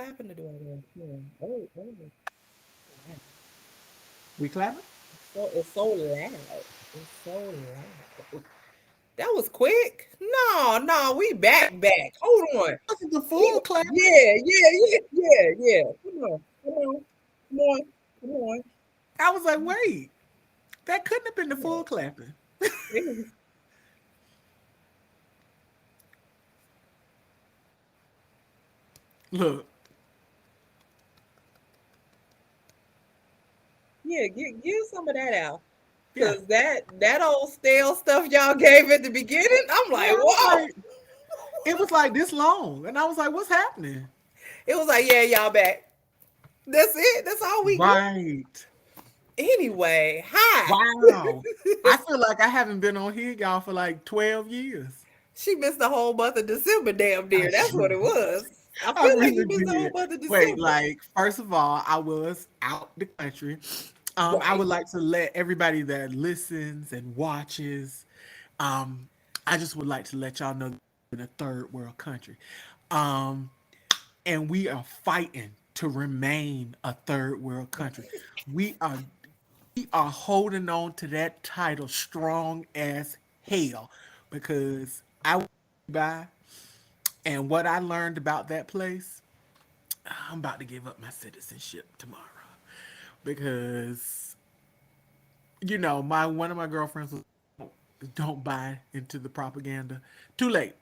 clapping to do it again. Yeah. Oh, oh, We clapping? it's so loud. It's so loud. That was quick. No, no, we back. Hold on. Wasn't the full clapping? Yeah. Come on, come on. I was like, wait, that couldn't have been the full clapping. Yeah, Look, yeah, give some of that out. yeah, Cause that old stale stuff y'all gave at the beginning, I'm yeah. like, I was whoa. like, it was like this long, and I was like, what's happening? It was like, yeah, y'all back. That's it. That's all we get. Right. Anyway, hi. Wow. I feel like I haven't been on here, y'all, for like 12 years. She missed the whole month of December, damn I dear. That's what it really, was. I I feel like you really missed the whole did. month of Wait, December. like, first of all, I was out the country. I Right. would like to let everybody that listens and watches, um, I just would like to let y'all know in a third world country. Um, and we are fighting to remain a third world country. We are we are holding on to that title strong as hell because I went by and what I learned about that place, I'm about to give up my citizenship tomorrow because my one of my girlfriends was don't buy into the propaganda. Too late.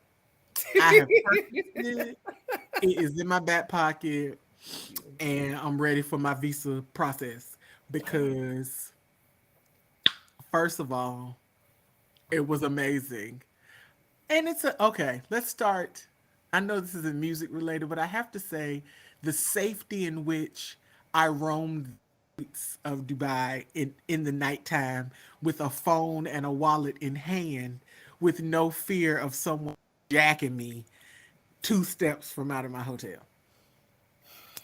I have purchased it. It is in my back pocket and I'm ready for my visa process because first of all, it was amazing. And okay, let's start. I know this isn't music related, but I have to say the safety in which I roamed the streets of Dubai in the nighttime with a phone and a wallet in hand with no fear of someone jacking me 2 steps from out of my hotel.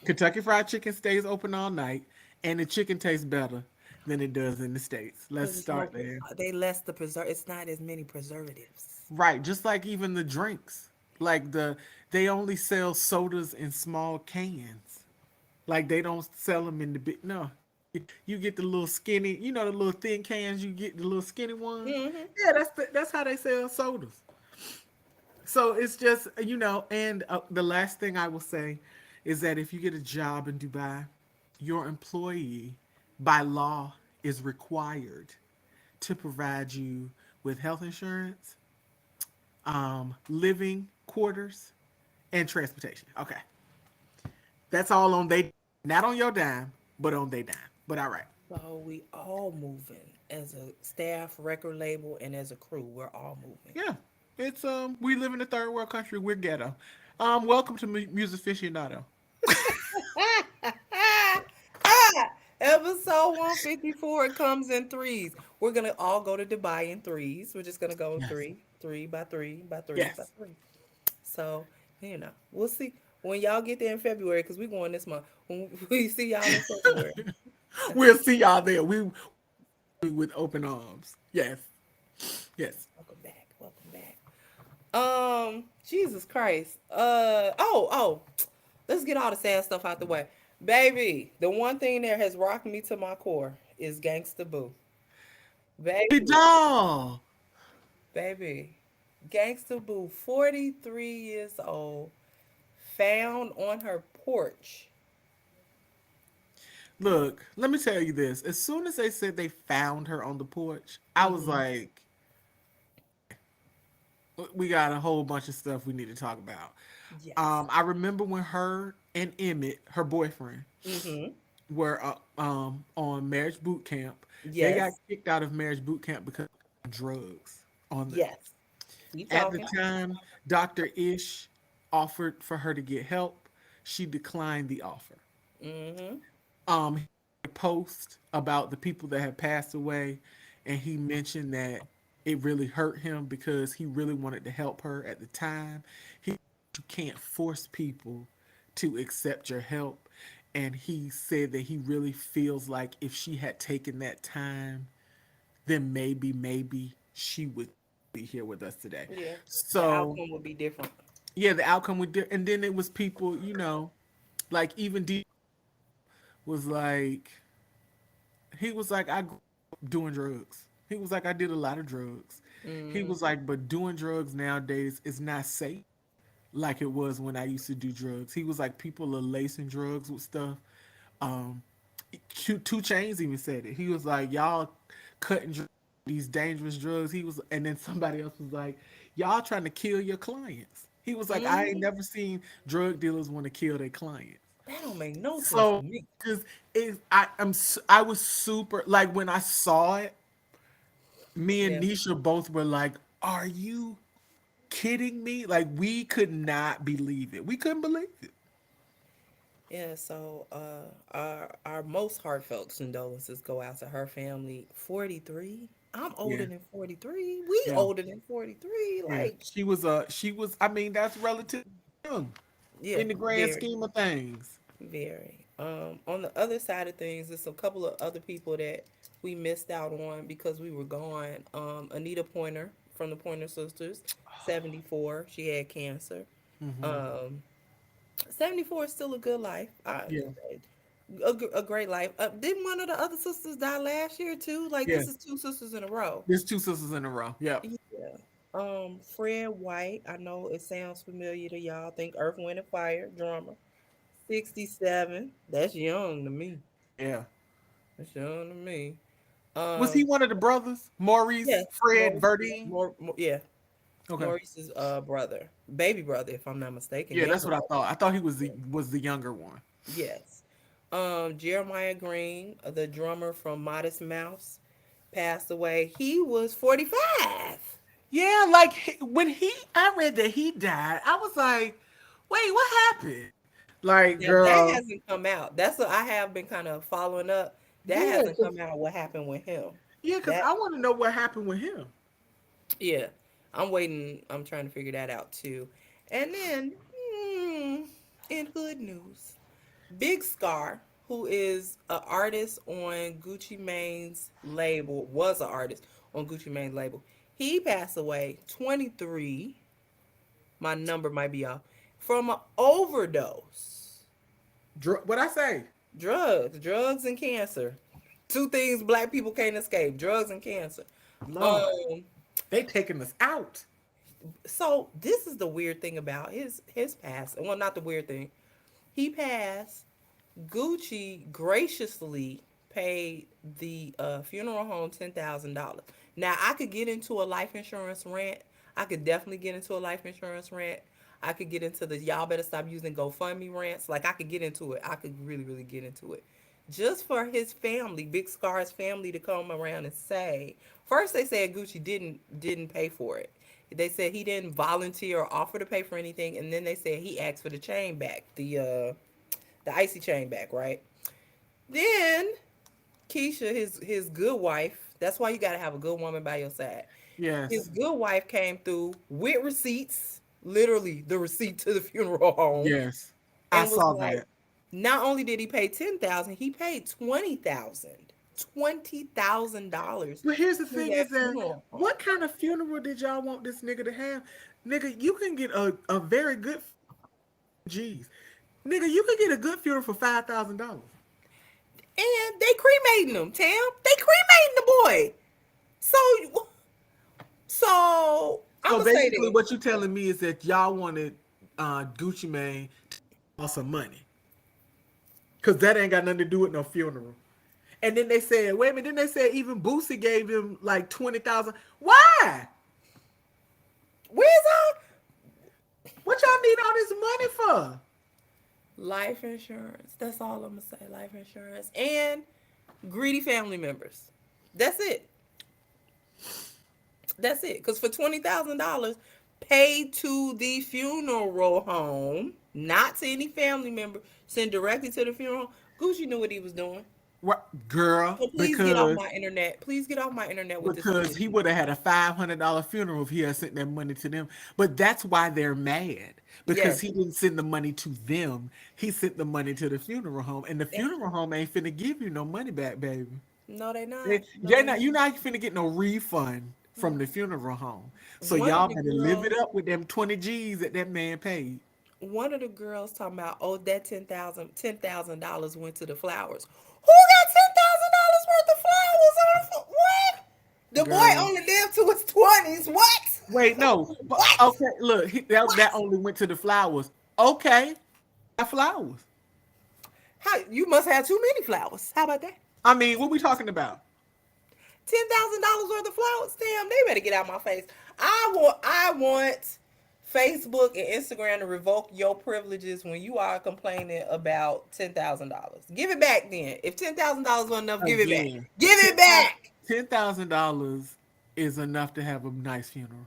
Kentucky Fried Chicken stays open all night, and the chicken tastes better than it does in the States. Let's Because it's no, start there. they less the preserve. It's not as many preservatives. Right, just like even the drinks. Like they only sell sodas in small cans. Like they don't sell them in the big no. You get the little skinny, the little thin cans, you get the little skinny ones. Hmm. Yeah, that's how they sell sodas. So it's just, and the last thing I will say is that if you get a job in Dubai, your employee by law is required to provide you with health insurance, living quarters, and transportation. Okay, that's all on they, not on your dime, but on they dime. But all right, So we all moving as a staff, record label, and as a crew. We're all moving. yeah, it's we live in a third world country. We're ghetto. Welcome to Musaficionado. Ah, episode 154. It comes in threes. We're gonna all go to Dubai in threes. We're just gonna go Yes, three by three by three by yes. three. So, we'll see when y'all get there in February because we're going this month. When we see y'all in February. We'll see y'all there. We with open arms. Yes, yes. Welcome back. Welcome back. Jesus Christ. Oh. Let's get all the sad stuff out the way. Baby, the one thing that has rocked me to my core is Gangsta Boo. Hey, Baby, doll. baby. Gangsta Boo, 43 years old, found on her porch. Look, let me tell you this. As soon as they said they found her on the porch, I was Hmm. like, we got a whole bunch of stuff we need to talk about. Yes. I remember when her and Emmett, her boyfriend, Hmm. were on marriage boot camp. They got Yes. kicked out of marriage boot camp because of drugs on them. Yes. Keep At the talking. time, Dr. Ish offered for her to get help. She declined the offer. Hmm. He made a post about the people that had passed away, and he mentioned that it really hurt him because he really wanted to help her at the time. You can't force people to accept your help, and he said that he really feels like if she had taken that time, then maybe she would be here with us today. Yeah. The So outcome would be different. yeah, the outcome would, and then it was people, Like even D was like, he was like, I grew up doing drugs. He was like, I did a lot of drugs. He Mm-hmm. was like, but doing drugs nowadays is not safe like it was when I used to do drugs. He was like, people are lacing drugs with stuff. Um, Two Chains even said it. He was like, y'all cutting these dangerous drugs. He was, and then somebody else was like, y'all trying to kill your clients. He was like, I ain't Mm-hmm. never seen drug dealers want to kill their clients. That don't make no sense to So, me. because I was super like when I saw it, me and Yeah. Nisha both were like, "Are you kidding me?" Like we could not believe it. We couldn't believe it. Yeah, so our most heartfelt condolences go out to her family. 43. I'm older Yeah, than 43. We yeah, older than 43. yeah. Like, She was. I mean, that's relatively young yeah, in the grand very, scheme of things. very. On the other side of things, there's a couple of other people that we missed out on because we were gone. Anita Pointer from the Pointer Sisters, 74. She had cancer. Hmm. Um, 74 is still a good life. Yeah, A great life. Didn't one of the other sisters die last year too? Like yeah. this is two sisters in a row. There's two sisters in a row. Yeah, Yeah. Fred White. I know it sounds familiar to y'all. Think Earth, Wind and Fire drummer. 67. That's young to me. yeah. That's young to me. Was he Um, one of the brothers? yeah, Maurice, Fred, Maurice. Verdine. Yeah, Okay. Maurice's brother, baby brother, if I'm not mistaken, Yeah, that's younger what I brother. thought. I thought he was the younger one. Yes. Jeremiah Green, the drummer from Modest Mouse, passed away. He was 45. Yeah, like when I read that he died, I was like, wait, what happened? Like, Now that girl, hasn't come out. That's what I have been kind of following up. That yeah, hasn't come out what happened with him. cause That I want to know what happened with him. yeah. I'm waiting. I'm trying to figure that out too. And then in hood news, Big Scar, who is an artist on Gucci Mane's label, was an artist on Gucci Mane's label. He passed away 23. My number might be off from an overdose. What I say? Drugs and cancer. Two things black people can't escape: drugs and cancer. Lord, Um, they taking us out. so this is the weird thing about his past. Well, not the weird thing. He passed. Gucci graciously paid the funeral home $10,000. Now I could get into a life insurance rant. I could definitely get into a life insurance rant. I could get into the y'all better stop using GoFundMe rants. Like I could get into it. I could really, really get into it. Just for his family, Big Scar's family, to come around and say, first they said Gucci didn't pay for it. They said he didn't volunteer or offer to pay for anything, and then they said he asked for the chain back, the icy chain back, right? Then Keisha, his good wife. That's why you gotta have a good woman by your side. His Yes, good wife came through with receipts, literally the receipt to the funeral home, yes, I and was saw like, that. not only did he pay 10,000, he paid 20,000, $20,000 But here's the to thing: that is that funeral home. what kind of funeral did y'all want this nigga to have? Nigga, you can get a very good. Jeez, nigga, you could get a good funeral for $5,000. And they cremating him, Tam. They cremating the boy. So, so I'm So gonna say basically, this. what you telling me is that y'all wanted Gucci Mane to give some money, cause that ain't got nothing to do with no funeral. And then they said, wait a minute. Then they said even Boosie gave him like 20,000. Why? Where's our What y'all need all this money for? life insurance? That's all I'm gonna say. Life insurance and greedy family members. That's it. That's it. Because for $20,000 paid to the funeral home, not to any family member, sent directly to the funeral home, Gucci knew what he was doing. What, girl? So please get off Because my internet. Please get off my internet with this because he foolishness. would have had a $500 funeral if he had sent that money to them. But that's why they're mad, because Yes. he didn't send the money to them. He sent the money to the funeral home, and the Yeah. funeral home ain't finna give you no money back, baby. No, they not. They, No, they're they not. not. You're not finna get no refund from the funeral home. So One of y'all the better live it girls, up with them 20 G's that man paid. one of the girls talking about, oh, that $10,000 went to the flowers. Who got $10,000 worth of flowers on the what? The boy Girl. only lived to his 20s. What? Wait, no. But What? okay, look, that What? only went to the flowers. Okay, got flowers. How you must have too many flowers. How about that? I mean, what we talking about? $10,000 worth of flowers. Damn, they better get out my face. I want Facebook and Instagram to revoke your privileges when you are complaining about $10,000. Give it back then. If $10,000 wasn't enough, give it back. Again, Give it back. $10,000 is enough to have a nice funeral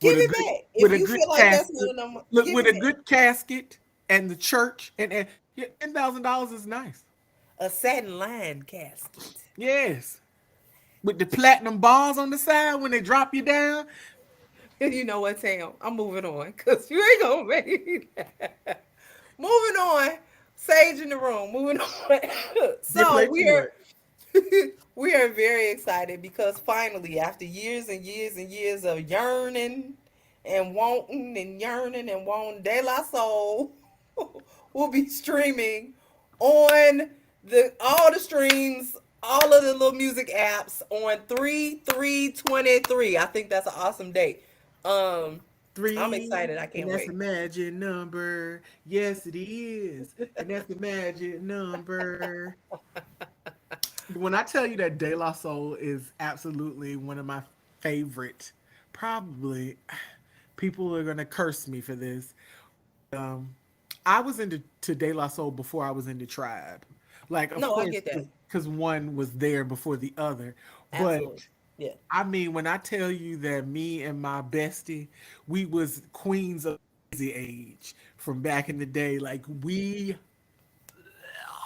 Give with a it good back. If with a you good feel like that's casket. not enough, Look, give with it a back. good casket and the church and yeah, $10,000 is nice. A satin lined casket. Yes, with the platinum bars on the side when they drop you down. You know what, Tam? I'm moving on because you ain't gonna make it. Moving on. Sage in the room. Moving on. Get So play too much. we are very excited because finally, after years and years and years of yearning and yearning and wanting, De La Soul will be streaming on the all the streams, all of the little music apps on 3/3/23. I think that's an awesome date. Um, I'm Three, excited. I and can't that's the wait. magic number. Yes, it is, and that's the magic number. When I tell you that De La Soul is absolutely one of my favorite, probably people are gonna curse me for this. Um, I was into De La Soul before I was into Tribe. Like, of No, I course, get that. because one was there before the other. But Absolutely. Yeah. I mean, when I tell you that me and my bestie, we was queens of the age from back in the day. Like we,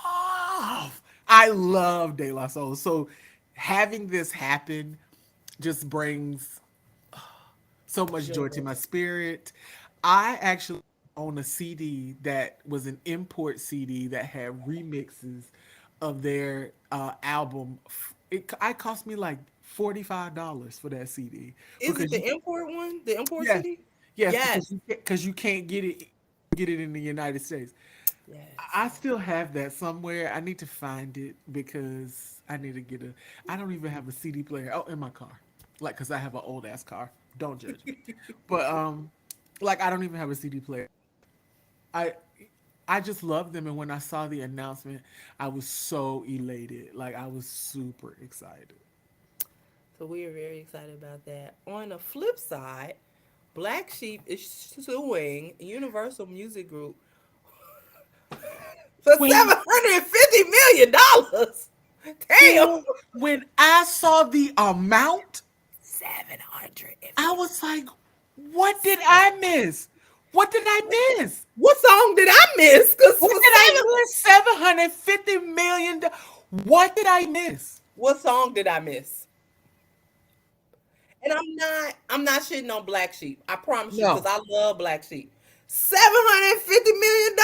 oh, I love De La Soul. So having this happen just brings so much joy to Joy. my spirit. I actually own a CD that was an import CD that had remixes of their album. I cost me like $45 for that CD Is it because the import one? The import yes, CD? yes, Yes. because you can't get it in the United States. Yes. I still have that somewhere. I need to find it because I need to get a. I don't even have a CD player. Oh, in my car, like because I have an old ass car. Don't judge me. But like I don't even have a CD player. I I just love them, and when I saw the announcement, I was so elated. Like I was super excited. So we are very excited about that. On the flip side, Black Sheep is suing Universal Music Group for When $750 million. Damn. girl, when I saw the amount, I 750. was like, "What did I miss? What did I miss? What song did I miss? Cause What for did I seven. miss? $750 million. What did I miss?" What song did I miss? And I'm not shitting on Black Sheep. I promise you, because No, I love Black Sheep. $750 million?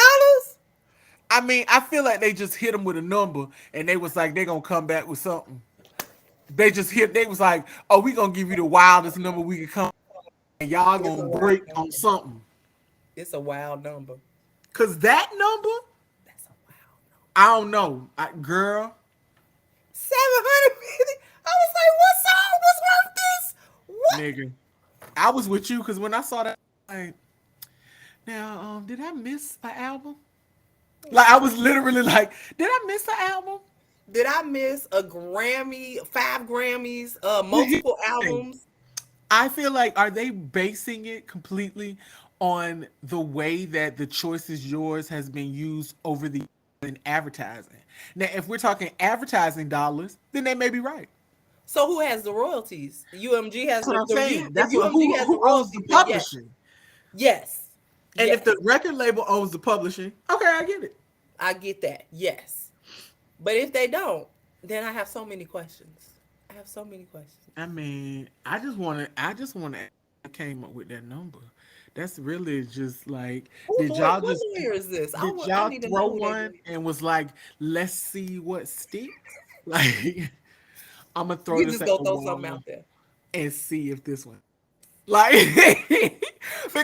I mean I feel like they just hit them with a number, and they was like they gonna come back with something. They just hit. They was like, "Oh, we gonna give you the wildest number we could come, and y'all It's a gonna wild break on number. something." It's a wild number. Cause that number, That's a wild number. I don't know, girl, 750. I was like, what song was worth this? What? nigga, I was with you. Cause when I saw that, like, now, did I miss an album? Like, I was literally like, did I miss an album? Did I miss a Grammy, 5 Grammys, multiple albums? I feel like are they basing it completely on the way that the choice is yours has been used over the in advertising? Now, if we're talking advertising dollars, then they may be right. So who has the royalties? UMG has That's what I'm saying. if That's what UMG has the who owns the royalties, then yes. publishing. Yes. And if Yes. the record label owns the publishing, okay, I get it. I get that. Yes. But if they don't, then I have so many questions. I have so many questions. I mean, I just want to came up with that number. That's really just like, did y'all What just lawyer is this? did I y'all need to throw know who they one do. and was like, let's see what sticks? Like, I'm gonna throw We this just at go the throw something wall out there. and see if this one like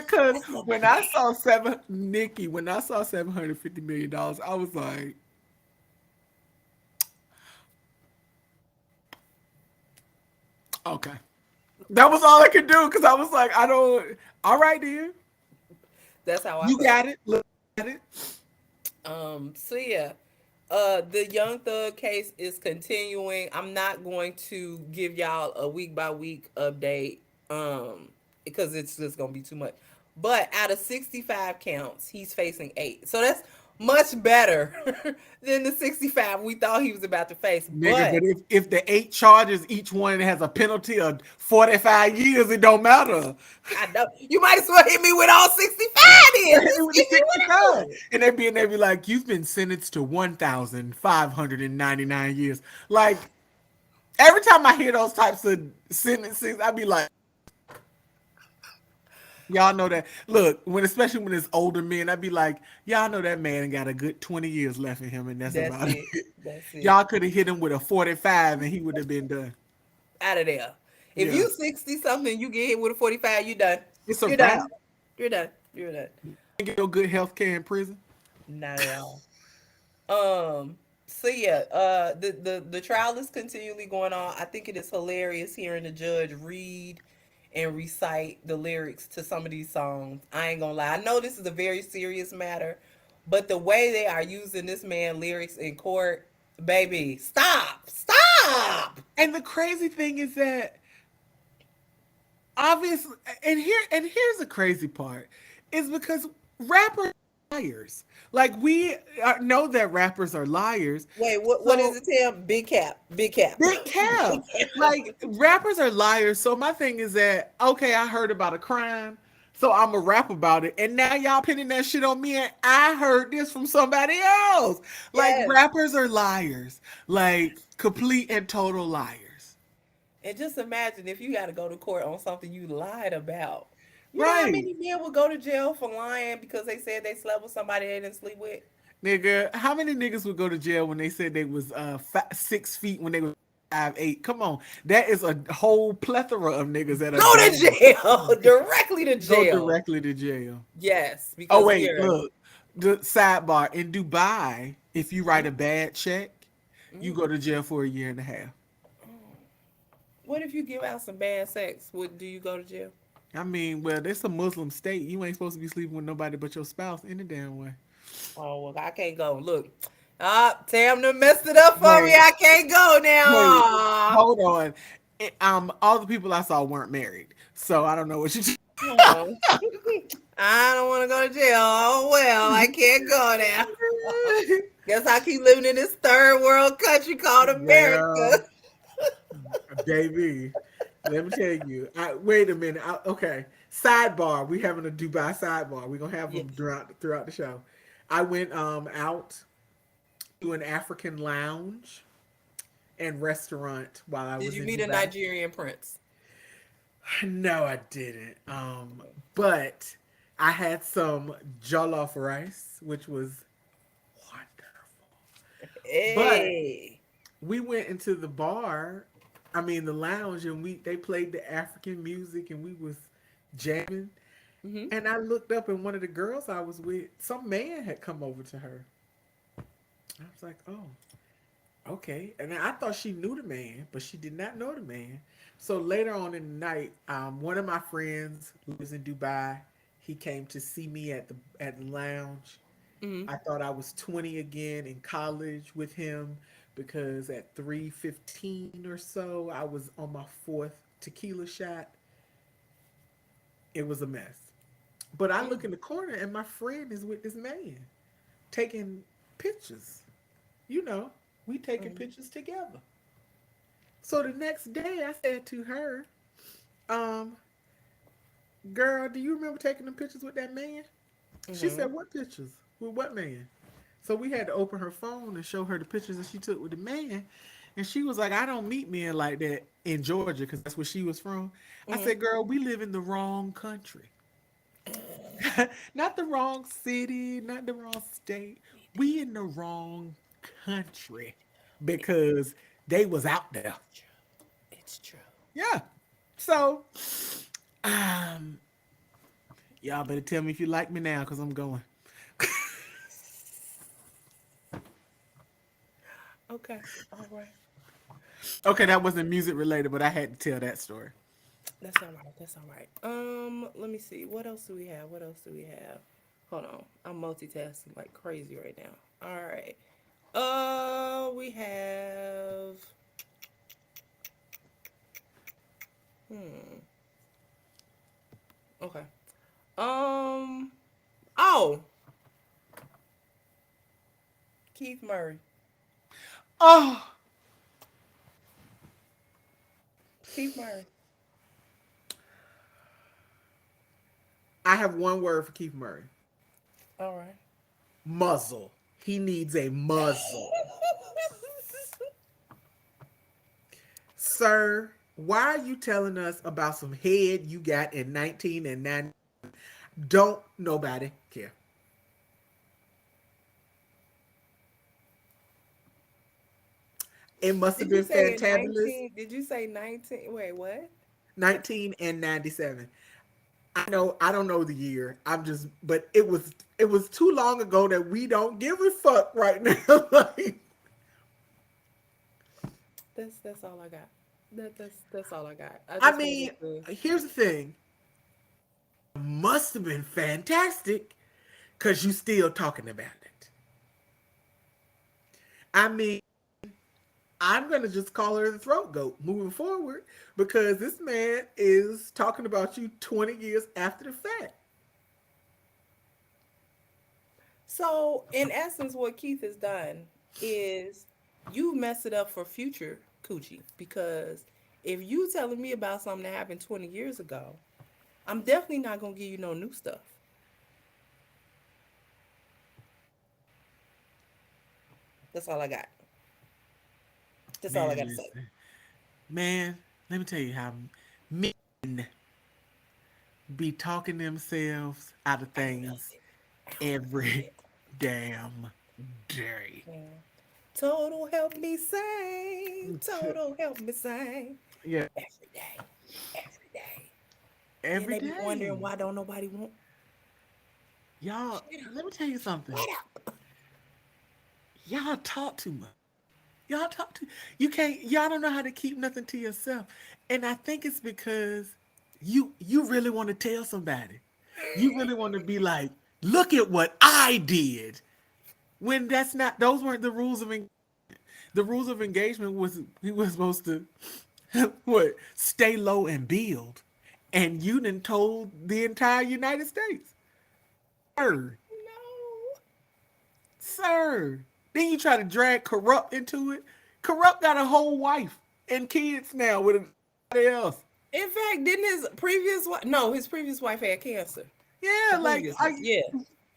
Because That's a when I bag. saw seven Nikki, when I saw $750 million, I was like, okay. That was all I could do because I was like, I don't. All right, then. That's how I You felt. got it. Look at it. So yeah, the Young Thug case is continuing. I'm not going to give y'all a week by week update, because it's just gonna be too much. But out of 65 counts, he's facing 8. So that's much better than the 65 we thought he was about to face. Nigga, But but if the 8 charges, each one has a penalty of 45 years, it don't matter. I know you might as well hit me with all 65 then. It Just was hit the me with 65. all. And they be like, you've been sentenced to 1,599 years. Like, every time I hear those types of sentences, I be like, y'all know that. Look, especially when it's older men, I be like, y'all know that man got a good 20 years left in him, and that's That's about it. it. That's it. Y'all could have hit him with a 45 and he would have been done. Out of there. If Yeah. you 60 something, you get hit with a 45, you done. It's a You're done. wrap. You're done. You're done. You get no good health care in prison. Not at all. So yeah, the trial is continually going on. I think it is hilarious hearing the judge read and recite the lyrics to some of these songs. I ain't gonna lie. I know this is a very serious matter, but the way they are using this man lyrics in court, baby, stop. Stop. And the crazy thing is that obviously, and here's the crazy part, is because rappers are liars. Like we know that rappers are liars. Wait, what is So it, Tim? Big cap. Big cap. big cap. Like rappers are liars. So my thing is that okay, I heard about a crime, so I'm a rap about it. And now y'all pinning that shit on me, and I heard this from somebody else. Like Yes. rappers are liars, like complete and total liars. And just imagine if you got to go to court on something you lied about. You know how Right. many men would go to jail for lying because they said they slept with somebody they didn't sleep with? Nigga, how many niggas would go to jail when they said they was 6 feet when they were 5'8"? Come on, that is a whole plethora of niggas that are Go to going jail. Directly to go jail. directly to jail. Yes, Oh because wait, here. look, the sidebar in Dubai, if you write a bad check, you Mhm. go to jail for a year and a half. What if you give out some bad sex? Would do you go to jail? I mean, well, it's a Muslim state. You ain't supposed to be sleeping with nobody but your spouse any damn way. Oh well, I can't go. Look, Tam done messed it up for me. Wait, I can't go now. wait, Aw. hold on. All the people I saw weren't married, so I don't know what you. Oh. I don't want to go to jail. Oh well, I can't go now. Guess I keep living in this third world country called Well, America. baby, let me tell you. Wait a minute. Okay, sidebar. We having a Dubai sidebar. We're gonna have them Yes. throughout the show. I went out to an African lounge and restaurant while I Did was you in meet a Dubai. Nigerian prince? No, I didn't. But I had some jollof rice, which was wonderful. But Hey. we went into the bar, I mean the lounge, and they played the African music and we was jamming. Hmm. And I looked up and one of the girls I was with, some man had come over to her. I was like, oh, okay. And I thought she knew the man, but she did not know the man. So later on in the night, one of my friends lives in Dubai. He came to see me at the lounge. Hmm. I thought I was 20 again in college with him because at 3:15 or so, I was on my fourth tequila shot. It was a mess. But I look in the corner and my friend is with this man taking pictures. You know, we taking Hmm. pictures together. So the next day I said to her, um, girl, do you remember taking them pictures with that man? She Hmm. said, what pictures? With what man? So we had to open her phone and show her the pictures that she took with the man. And she was like, I don't meet men like that in Georgia because that's where she was from. I Hmm. said, girl, we live in the wrong country. Not the wrong city, not the wrong state. We in the wrong country because they was out there. It's true. It's true. Yeah. So, um, Y'all better tell me if you like me now, cause I'm going. Okay. All right. Okay, All that right. wasn't music related, but I had to tell that story. That's all right. That's all right. Let me see. What else do we have? What else do we have? Hold on. I'm multitasking like crazy right now. All right. We have. Hmm. Okay. Um. Oh, Keith Murray. Oh, Keith Murray. I have one word for Keith Murray: All right. muzzle. He needs a muzzle, sir. Why are you telling us about some head you got in 1990? Don't nobody care. It must have Did you been say in fantabulous. 19? Did you say 19? Wait, what? 1997. I know I don't know the year. I'm just but it was too long ago that we don't give a fuck right now. Like, That's all I got. That's all I got. I I just mean, wanted to. here's the thing. Must have been fantastic because you still talking about it. I mean, I'm gonna just call her the throat goat moving forward because this man is talking about you 20 years after the fact. So, in essence, what Keith has done is you mess it up for future coochie because if you telling me about something that happened 20 years ago, I'm definitely not gonna give you no new stuff. That's all I got. That's all I Man, got to say. listen. Man, let me tell you how men be talking themselves out of I love things it. I love every it. damn day. Yeah. Total help me sing. Total help me sing. Yeah, Every day. Every day. Then every they be wondering day. why don't nobody want. Y'all, Shut up. let me tell you something. Shut up. Y'all talk too much. Y'all talk too. You can't. Y'all don't know how to keep nothing to yourself, and I think it's because you really want to tell somebody. You really want to be like, look at what I did. When that's not. Those weren't the rules of the rules of engagement. Was we were supposed to what stay low and build, and you done told the entire United States, sir, No. sir. Then you try to drag corrupt into it. Corrupt got a whole wife and kids now with somebody else. In fact, didn't his previous wife? No, his previous wife had cancer. The Yeah, like previous one. Yeah.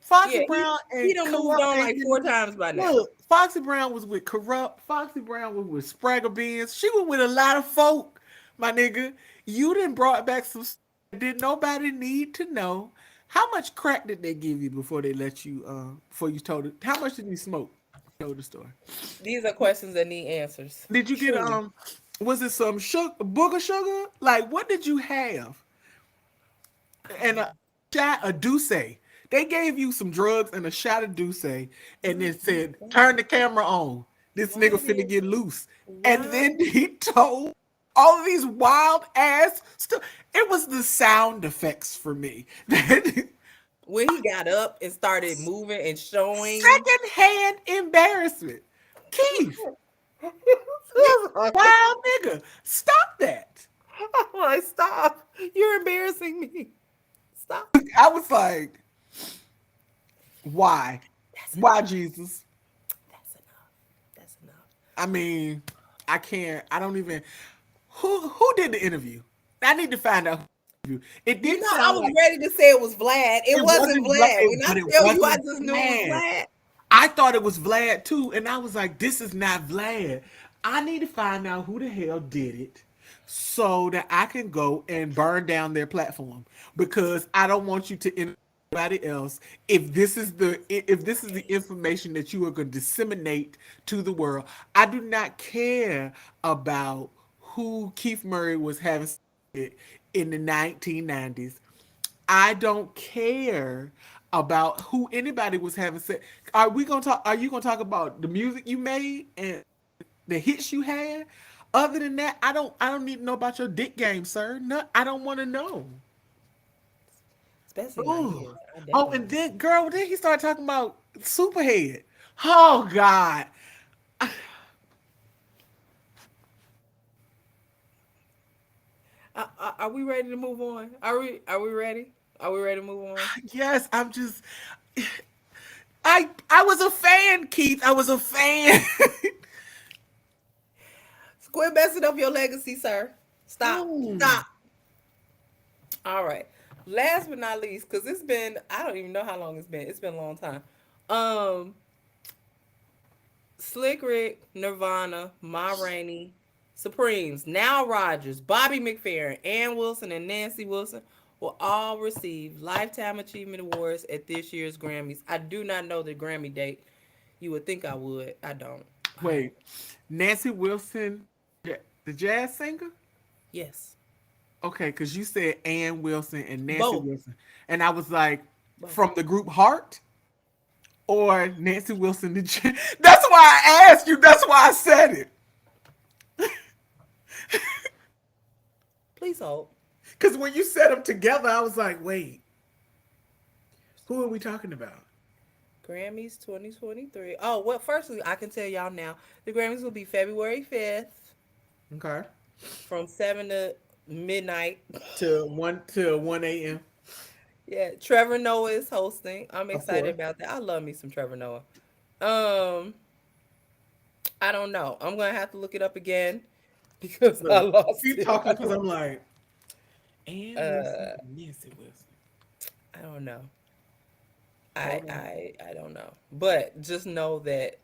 Foxy Yeah. Brown He and done moved Corrupt on ain't like four been. times by now. Look, Foxy Brown was with Corrupt. Foxy Brown was with Spraggle Beans. She was with a lot of folk, my nigga. You done brought back some stuff that did nobody need to know. How much crack did they give you before they let you? Before you told it, how much did you smoke? Told the story. These are questions that need answers. Did you get Truly. Was it some sugar, booger sugar? Like what did you have? And a shot of Douce. They gave you some drugs and a shot of Douce, and What then is said, "Turn that? the camera on. This nigga What finna is get loose." And what? then he told all of these wild ass stuff. It was the sound effects for me. When he got up and started moving and showing. Second hand embarrassment. Keith, you wild nigga. Stop that. I'm like, stop. You're embarrassing me. Stop. I was like, why? That's Why, enough. Jesus? That's enough. That's enough. I mean, I can't. I don't even. Who did the interview? I need to find out. It You didn't know, I sound was like ready to say it was Vlad. It it wasn't wasn't Vlad, Vlad. When I but it tell you, I wasn't just knew it was Vlad. Vlad. I thought it was Vlad too, and I was like, "This is not Vlad." I need to find out who the hell did it, so that I can go and burn down their platform because I don't want you to anybody else. If this is the information that you are going to disseminate to the world, I do not care about who Keith Murray was having in the 1990s. I don't care about who anybody was having sex. Are we gonna talk? Are you gonna talk about the music you made and the hits you had? Other than that, I don't. I don't need to know about your dick game, sir. No, I don't want to know. Especially not Oh, his. I oh, definitely and want then girl, then he started talking about Superhead. Oh God, are we ready to move on? Are we ready? Are we ready to move on? yes, I'm just. I was a fan, Keith. I was a fan. Quit messing up your legacy, sir. Stop. Oh, Stop. All right. Last but not least, because it's been, I don't even know how long it's been. It's been a long time. Um, Slick Rick, Nirvana, Ma Rainey, Supremes, Now Rogers, Bobby McFerrin, Ann Wilson, and Nancy Wilson will all receive Lifetime Achievement Awards at this year's Grammys. I do not know the Grammy date. You would think I would. I don't. wait, Nancy Wilson, the jazz singer. Yes. Okay, because you said Ann Wilson and Nancy Both. Wilson, and I was like, Both. from the group Heart or Nancy Wilson. That's why I asked you. That's why I said it. Please hold. Because when you said them together, I was like, wait, who are we talking about? Grammys 2023. Oh, well, firstly, I can tell y'all now. The Grammys will be February 5th Okay. from 7 to midnight. To one a.m. Yeah, Trevor Noah is hosting. I'm Of excited course. about that. I love me some Trevor Noah. Um, I don't know. I'm gonna have to look it up again because I Look, lost keep it. talking because I'm like, Ann Wilson, Uh, Nancy Wilson. I don't know. I Hold on. I I don't know. But just know that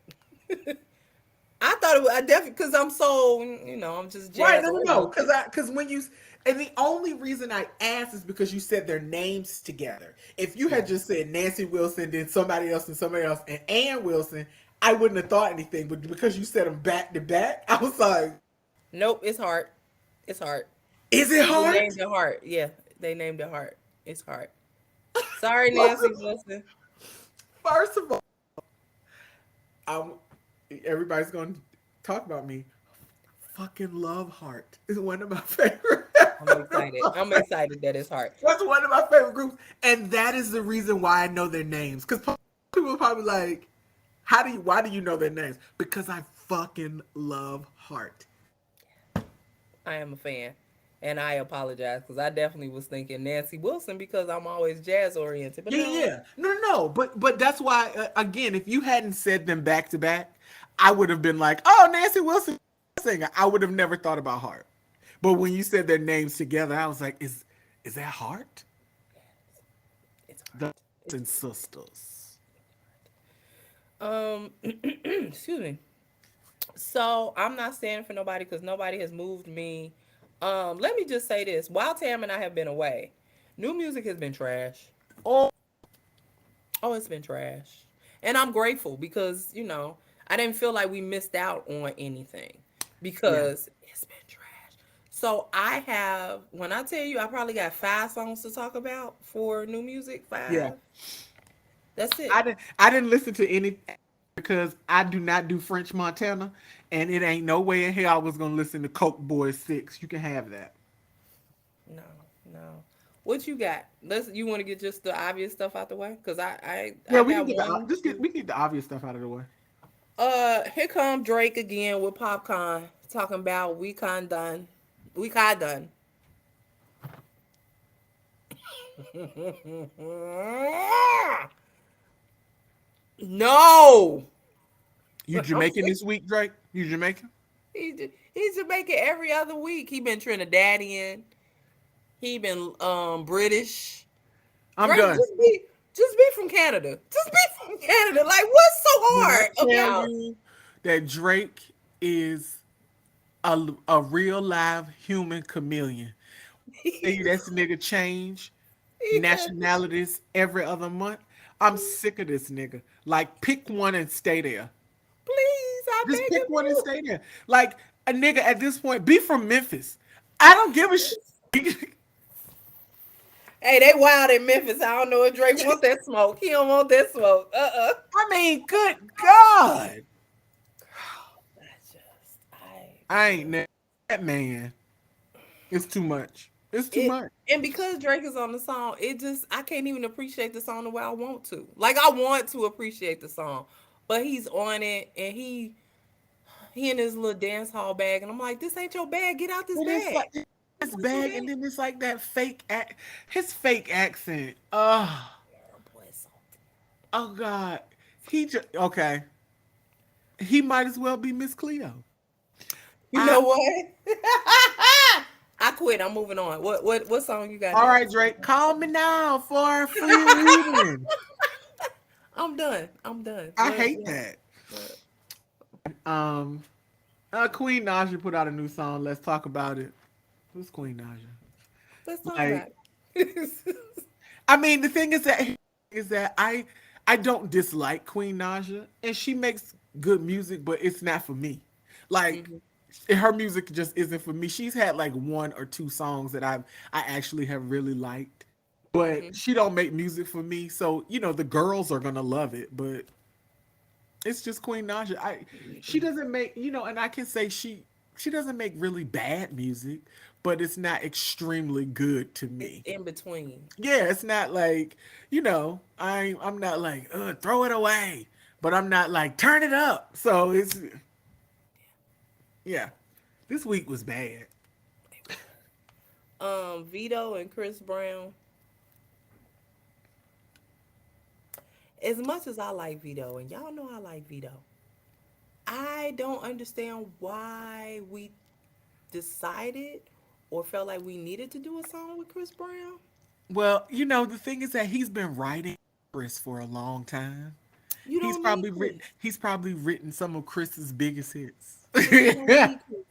I thought it was I definitely because I'm so I'm just Right, jazz no, no, no. oriented. Because when you and the only reason I asked is because you said their names together. If you had Right. just said Nancy Wilson, then somebody else, and Ann Wilson, I wouldn't have thought anything. But because you said them back to back, I was like, Nope, it's hard. It's hard. is it They hard? named it Heart. Yeah, they named it Heart. It's hard. Sorry, Nancy Wilson. First of all, I'm, everybody's going to talk about me. Fucking love Heart is one of my favorite. I'm excited. I'm excited that it's hard. That's one of my favorite groups, and that is the reason why I know their names. Because people are probably like, "How do you? Why do you know their names?" Because I fucking love Heart. I am a fan. And I apologize because I definitely was thinking Nancy Wilson because I'm always jazz oriented. But Yeah, yeah, no, yeah. No, no, no. But that's why again, if you hadn't said them back to back, I would have been like, "Oh, Nancy Wilson singer." I would have never thought about Heart. But when you said their names together, I was like, "Is that Heart?" it's The hard. It's and sisters. excuse me. So I'm not standing for nobody because nobody has moved me. Let me just say this: while Tam and I have been away, new music has been trash. Oh, Oh, it's been trash. And I'm grateful because, I didn't feel like we missed out on anything yeah, because it's been trash. So I have, when I tell you, I probably got 5 songs to talk about for new music. yeah. 5. That's I it. didn't. I didn't listen to any because I do not do French Montana, and it ain't no way in hell I was gonna listen to Coke Boys 6. You can have that. No, no. What you got? You want to get just the obvious stuff out the way? Because Yeah, I we can got get the one, just get two. we can get the obvious stuff out of the way. Here come Drake again with Popcorn talking about we kind done. We kind done. No, You I'm Jamaican sick. this week, Drake? You Jamaican? He's Jamaican every other week. He been Trinidadian. He been British. I'm Drake, done. just be from Canada. Just be from Canada. Like what's so When I hard tell about? you that Drake is a real live human chameleon, hey, that's nigga change He just nationalities every other month. I'm sick of this nigga. Like, pick one and stay there. please, I Just beg pick of one and you. stay there. Like a nigga at this point, be from Memphis. I don't give a shit. Hey, they wild in Memphis. I don't know if Drake want that smoke. He don't want that smoke. I mean, good God. I just, I I ain't just never that man. It's too much. It's too it. much. And because Drake is on the song, it just I can't even appreciate the song the way I want to. Like I want to appreciate the song, but he's on it and he in his little dance hall bag, and I'm like, this ain't your bag. Get out this But it's bag. like It's his not your bag, and bag. then it's like that his fake accent. Terrible. It's so Oh God. He just okay. He might as well be Miss Cleo. You I know what? I quit. I'm moving on. What song you got All right, next? Drake. Call me now for a free reading. I'm done. I'm done. I hate that. What? Um, Queen Naja put out a new song. Let's talk about it. Who's Queen Naja? Let's talk Like, about it. I mean, the thing is that I don't dislike Queen Naja, and she makes good music, but it's not for me. Like, Hmm. her music just isn't for me. She's had like one or two songs that I actually have really liked, but Hmm. she don't make music for me. So the girls are gonna love it, but it's just Queen Naja. She doesn't make and I can say she doesn't make really bad music, but it's not extremely good to It's me. in between. Yeah, it's not like I'm not like throw it away, but I'm not like turn it up. So it's yeah, this week was bad. Vito and Chris Brown. As much as I like Vito, and y'all know I like Vito, I don't understand why we decided or felt like we needed to do a song with Chris Brown. Well, the thing is that he's been writing Chris for a long time. You He's don't need probably written Chris. he's probably written some of Chris's biggest hits. You don't need Chris.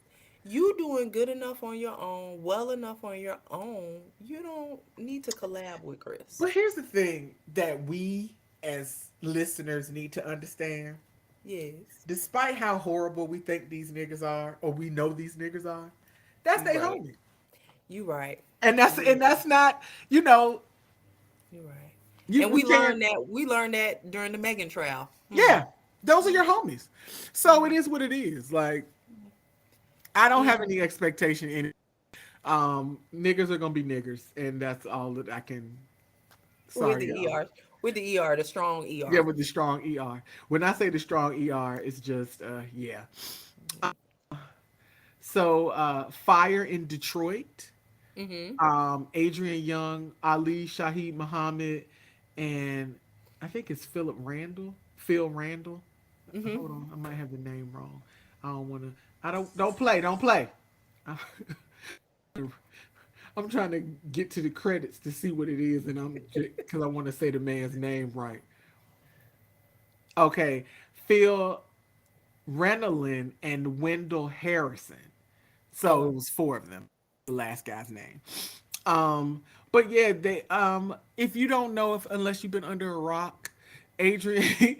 You doing good enough on your own, well enough on your own. You don't need to collab with Chris. But here's the thing that we as listeners need to understand. Yes, Despite how horrible we think these niggas are, or we know these niggas are, that's you their right. homie. You right. And that's You and that's not, you know, you right. you And we we can't learned that during the Megan trial. Hmm. yeah, those are your homies. So it is what it is. Like I don't have Mm. any expectation in it. Niggas are gonna be niggers, and that's all that I can. With Sorry, the y'all. ER, with the ER, the strong Yeah, ER. with the strong ER. When I say the strong ER, it's just yeah. So Fire in Detroit, Mm-hmm. Adrian Young, Ali Shaheed Muhammad, and I think it's Philip Randall. Phil Randall. Mm-hmm. Hold on, I might have the name wrong. I don't want to. I don't play. Don't play. I'm trying to get to the credits to see what it is, and I'm because I want to say the man's name right. Okay, Phil Renelin and Wendell Harrison. So Okay. it was four of them. The last guy's name. But yeah, they if you don't know if unless you've been under a rock, Adrian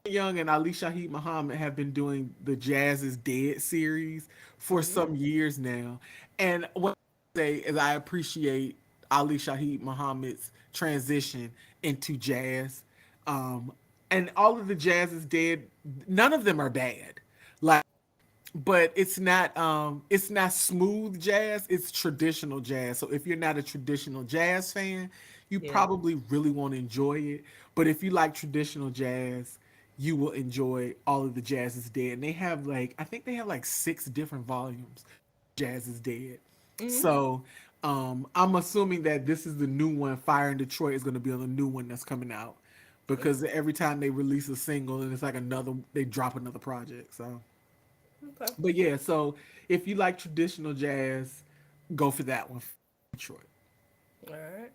Young and Ali Shaheed Muhammad have been doing the Jazz is Dead series for Mm-hmm. some years now. And what I say is I appreciate Ali Shaheed Muhammad's transition into jazz. Um, and all of the Jazz is Dead, none of them are bad. Like but it's not smooth jazz, it's traditional jazz. So if you're not a traditional jazz fan, you Yeah. probably really won't enjoy it. But if you like traditional jazz, you will enjoy all of the Jazz is Dead. And they have like I think they have like 6 different volumes. Jazz is Dead. Mm-hmm. So I'm assuming that this is the new one. Fire in Detroit is going to be on the new one that's coming out Yeah. because every time they release a single and it's like another, they drop another project. So Okay. but yeah, so if you like traditional jazz, go for that one. Detroit. All right.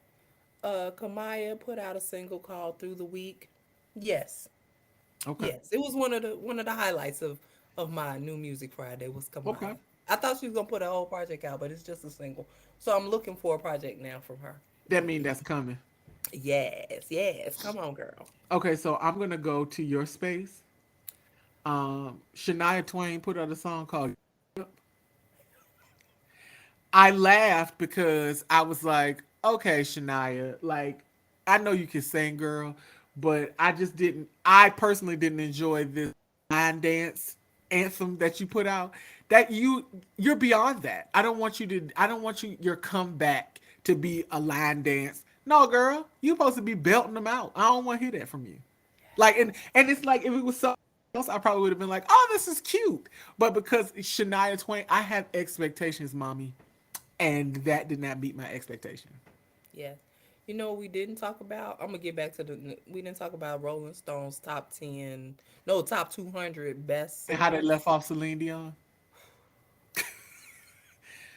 Kamaya put out a single called "Through the Week." Yes. Okay. Yes. It was one of the highlights of my new music Friday was Okay. Kamaya. I thought she was gonna put a whole project out, but it's just a single. So I'm looking for a project now from her. That means that's coming. Yes, yes. Come on, girl. Okay, so I'm gonna go to your space. Shania Twain put out a song called I laughed because I was like, okay, Shania, like I know you can sing, girl, but I just didn't. I personally didn't enjoy this line dance anthem that you put out. That you're beyond that. I don't want you to. I don't want your comeback to be a line dance. No, girl, you supposed to be belting them out. I don't want to hear that from you. Like and it's like if it was something else, I probably would have been like, oh, this is cute. But because Shania Twain, I have expectations, mommy, and that did not meet my expectation. Yeah. You know what we didn't talk about? I'm gonna get back to we didn't talk about Rolling Stone's top 10, no, top 200 best And how they singers, left off Celine Dion.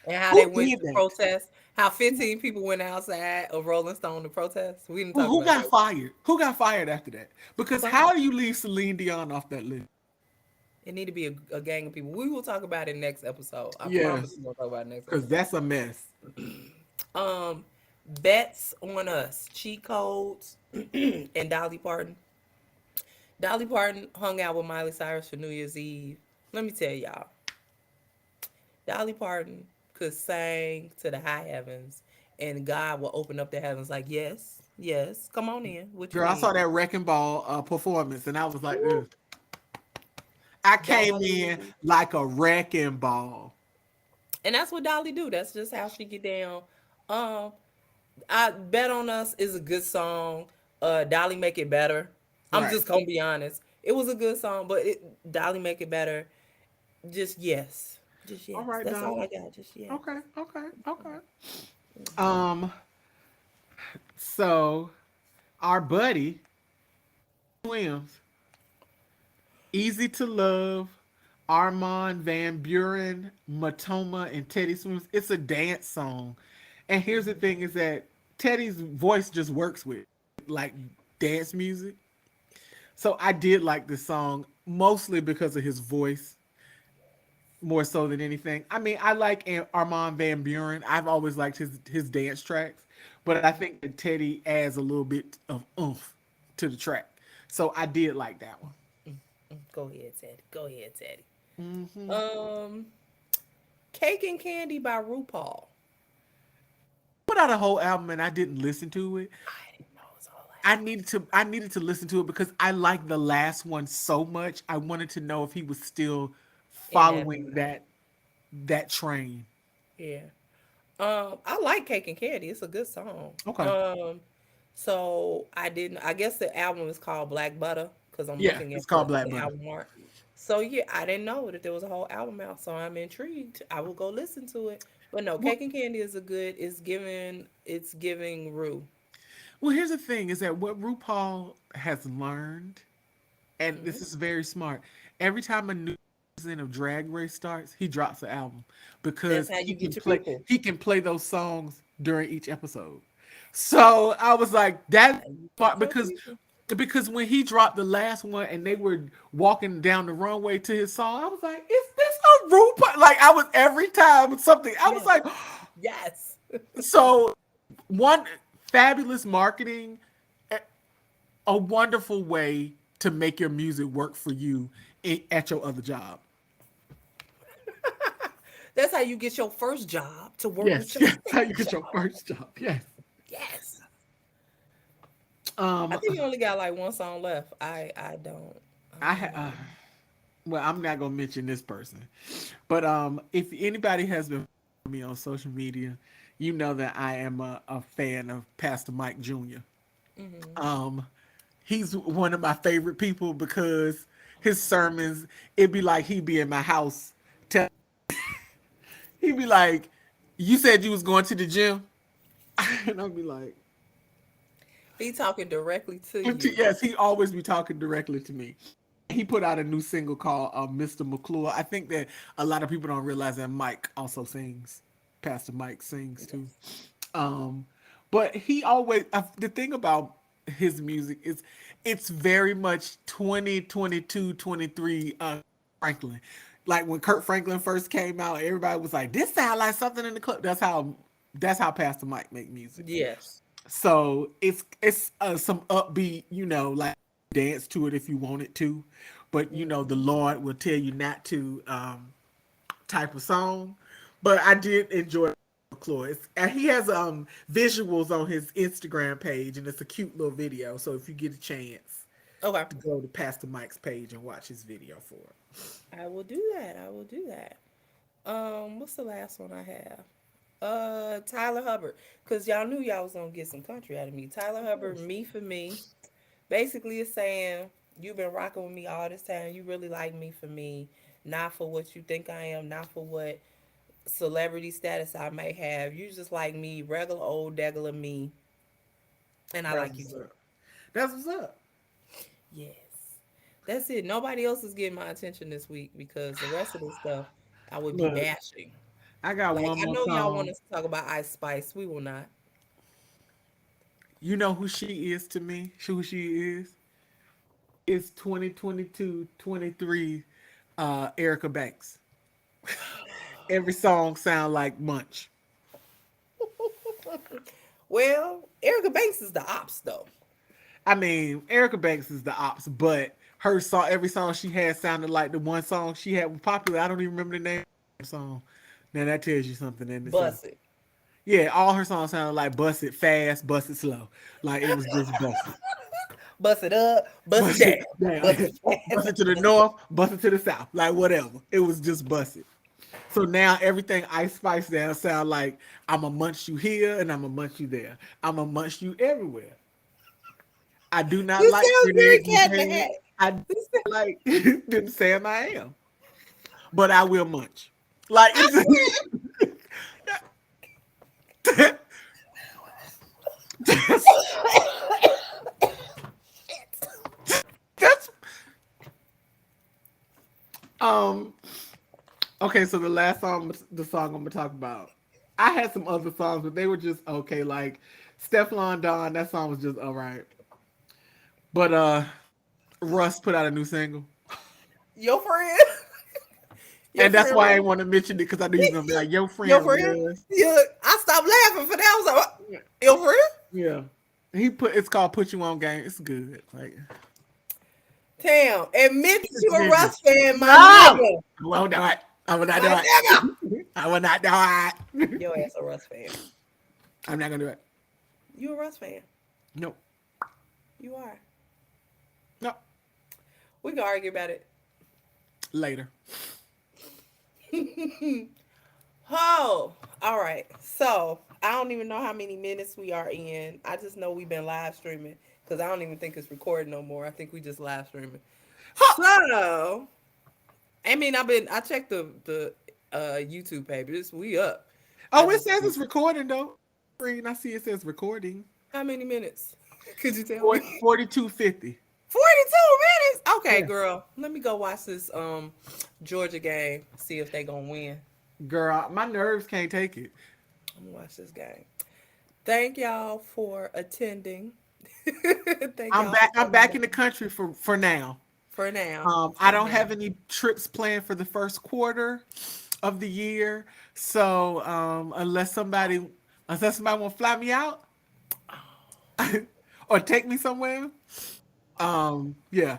and how they Who went did to that? protest. How 15 people went outside of Rolling Stone to protest. We didn't Well, talk who about got that. fired? Who got fired after that? Who Because got how fired? do you leave Celine Dion off that list? It need to be a gang of people. We will talk about it next episode. I promise Yes, we're gonna talk about it next because episode. that's a mess. Um, Bets on Us, Cheat Codes, and Dolly Parton. Dolly Parton hung out with Miley Cyrus for New Year's Eve. Let me tell y'all, Dolly Parton could sing to the high heavens, and God will open up the heavens like, yes, yes, come on in. What you Girl, I saw need? that Wrecking Ball performance, and I was like, ugh. I came in Dolly, like a wrecking ball. and that's what Dolly do. That's just how she get down. Um, I Bet on Us is a good song. Dolly Make It Better. I'm Right. just gonna be honest. It was a good song, but Dolly Make It Better. Just yes, just All yes. right, That's all Dolly. I got. Just yes. Okay, okay, okay. Um, so our buddy Williams, Easy to Love, Armand Van Buren, Matoma, and Teddy Swims. It's a dance song. And here's the thing is that Teddy's voice just works with like dance music. So I did like this song mostly because of his voice more so than anything. I mean, I like Armand Van Buren. I've always liked his dance tracks, but I think that Teddy adds a little bit of oomph to the track. So I did like that one. Go ahead, Teddy. Go ahead, Teddy. Hmm. Um, Cake and Candy by RuPaul. Put out a whole album and I didn't listen to it. I didn't know it was all I needed to listen to it because I liked the last one so much. I wanted to know if he was still in that following vein. that train. Yeah. I like Cake and Candy. It's a good song. Okay. So I didn't. I guess the album is called Black Butter because I'm Yeah, looking it's at called Black the Butter. album art. So yeah, I didn't know that there was a whole album out. So I'm intrigued. I will go listen to it. But no, Well, Cake and Candy is a good. It's giving Rue. well, here's the thing: is that what RuPaul has learned, and Mhm. this is very smart. Every time a new season of Drag Race starts, he drops the album That's because how he you can get your play people. he can play those songs during each episode. So I was like, that's How you smart get your because people. when he dropped the last one and they were walking down the runway to his song, I was like, is this a RuPaul? Like I was every time something, I was Yes. like, Yes. so one fabulous marketing, a wonderful way to make your music work for you at your other job. That's how you get your first job to work with Yes, your yes, how you second get your job. first job. Yes. Yes. I Um, think you only got like one song left. I don't. I I don't know. well, I'm not gonna mention this person, but if anybody has been following me on social media, you know that I am a fan of Pastor Mike Jr. Hmm. Um, he's one of my favorite people because his sermons, it'd be like he'd be in my house. Tell He'd be like, "You said you was going to the gym," and I'd be like, He talking directly to you. "Yes." He always be talking directly to me. He put out a new single called "Mr. McClure." I think that a lot of people don't realize that Mike also sings. Pastor Mike sings too. Yes. Um, but he always the thing about his music is it's very much 2022 23 Franklin. Like when Kurt Franklin first came out, everybody was like, "This sounds like something in the club." That's how Pastor Mike make music. Yes. So it's some upbeat, like dance to it if you want it to, but the Hmm. Lord will tell you not to type of song. But I did enjoy folklore. And he has visuals on his Instagram page, and it's a cute little video. So if you get a chance Okay. to go to Pastor Mike's page and watch his video for it. I will do that. I will do that. What's the last one I have? Tyler Hubbard. Cause y'all knew y'all was gonna get some country out of me. Tyler Of Hubbard, course. Me for Me. Basically it's saying you've been rocking with me all this time. You really like me for me, not for what you think I am, not for what celebrity status I may have. You just like me, regular old degular me, and I That's like you what's too. up. That's what's up. Yes. That's it. Nobody else is getting my attention this week because the rest of the stuff I would be Look, bashing. I got Like one I more know y'all want song. us to talk about Ice Spice. We will not. You know who she is to me? Who she is? It's 2022, 23. Erica Banks. Every song sound like Munch. Well, Erica Banks is the ops though. I mean, Erica Banks is the ops, but her song, every song she had sounded like the one song she had was popular. I don't even remember the name of the song. Now that tells you something in itself. Bust it. Yeah, all her songs sounded like bust it fast, bust it slow. Like it was just bust it. Bust it up, bust it Bust down, it down. bust it Bust fast. it to the Bust it. north, bust it to the south. Like whatever. It was just bust it. So now everything Ice Spice down sound like I'ma munch you here and I'ma munch you there. I'ma munch you everywhere. I do not This like sounds very grenades and cat in the head. hat. I do This not like them saying I am. But I will munch. Like I it's that's, that's um okay, so the last song the song I'm gonna talk about. I had some other songs, but they were just okay, like Stefflon Don, that song was just alright. But Russ put out a new single. your friend, your And that's friend, why I want to mention it because I knew he was gonna be like, your your friend friend. Russ. Yeah, I stopped laughing for that. I was like, what? Your friend? Yeah. He put it's called Put You On Game. It's good. Like Damn, admit that you a nigga. Russ fan, No! my I nigga, won't do it. I will not do my nigga. it. I will not do it. Your ass a Russ fan. I'm not gonna do it. You a Russ fan. Nope. You are. Nope. We can argue about it. Later. Oh, all right. So I don't even know how many minutes we are in. I just know we've been live streaming because I don't even think it's recording no more. I think we just live streaming. So I mean, I checked the YouTube page. We up. I Oh, it just says it's recording though. Screen, I see it says recording. how many minutes? Could you tell me? 4250. 42 minutes. Okay, Yeah. girl. Let me go watch this Georgia game. See if they gonna win. Girl, my nerves can't take it. I'm gonna watch this game. Thank y'all for attending. Thank I'm y'all for back. I'm coming back back in the country for now. for now. I don't have any trips planned for the first quarter of the year. So unless somebody want to fly me out or take me somewhere, yeah.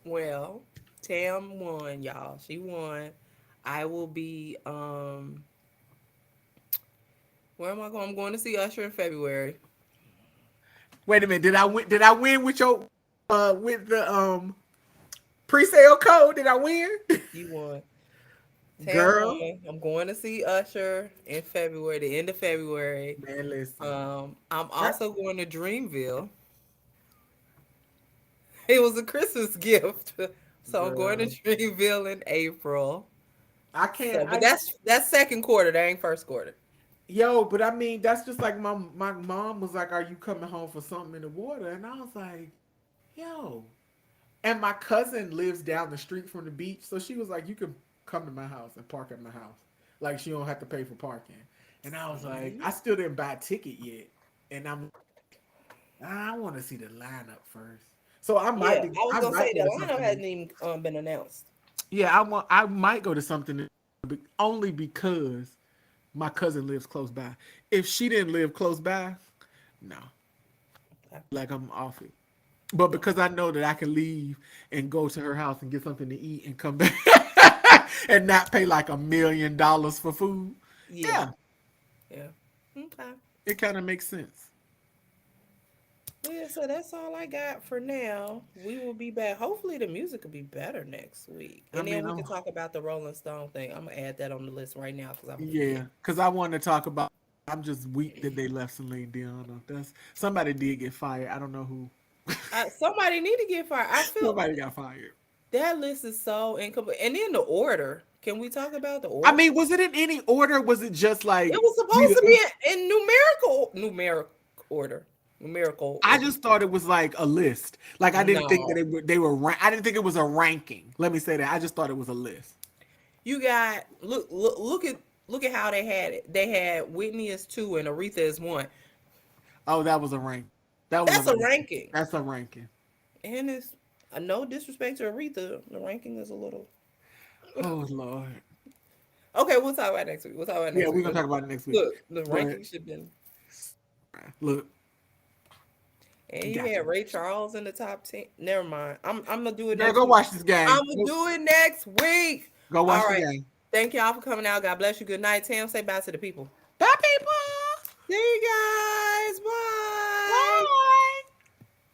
Well, Tam won, y'all. She won. I will be where am I going? I'm going to see Usher in February. Wait a minute. Did I win? Did I win with your with the pre-sale code? Did I win? You won. Tam Girl, won. I'm going to see Usher in February, the end of February. man, listen. I'm That, also going to Dreamville. It was a Christmas gift. So I'm going to girl, Dreamville in April. I So, can't. but that's second quarter. That ain't first quarter. But I mean, that's just like my mom was like, "Are you coming home for something in the water?" And I was like, "Yo." And my cousin lives down the street from the beach, so she was like, "You can come to my house and park at my house. Like she don't have to pay for parking." And I was like, See? "I still didn't buy a ticket yet, and I want to see the lineup first. So Yeah, I was I gonna might say go the to lineup something. hasn't even been announced. Yeah, I might go to something only because my cousin lives close by. If she didn't live close by, no, Okay. like I'm off it. But because Okay. I know that I can leave and go to her house and get something to eat and come back and not pay like $1 million for food, Yeah. yeah, Yeah. Okay. It kind of makes sense. Yeah, so that's all I got for now. We will be back. Hopefully, the music will be better next week, I and then mean, we can talk about the Rolling Stone thing. I'm gonna add that on the list right now because I'm gonna forget. yeah, because I wanted to talk about. I'm just weak that they left Celine Dion. That's somebody did get fired. I don't know who. Somebody need to get fired. I feel Somebody got fired. that list is so incomplete. And then the order. Can we talk about the I order? mean, was it in any order? Was it just It like was we? supposed to be in numerical order. Numerical I order. just thought it was like a list. Like I didn't think that No. they were. I didn't think it was a ranking. Let me say that. I just thought it was a list. You got look at how they had it. They had Whitney as 2 and Aretha as 1. Oh, that was a rank. That was a That's a ranking. ranking. That's a ranking. And it's no disrespect to Aretha. The ranking is a little. Oh Lord. Okay, we'll talk about next week. We'll talk about Yeah, next we're week. gonna talk about it next week. Look, the But ranking should have been. look, And you gotcha. had Ray Charles in the top 10. Never mind. I'm gonna do it Girl, next go week. watch this game. I'm gonna do it next week. Go All watch the right. game. Thank y'all for coming out. God bless you. Good night, Tam. Say bye to the people. Bye, people. See you guys.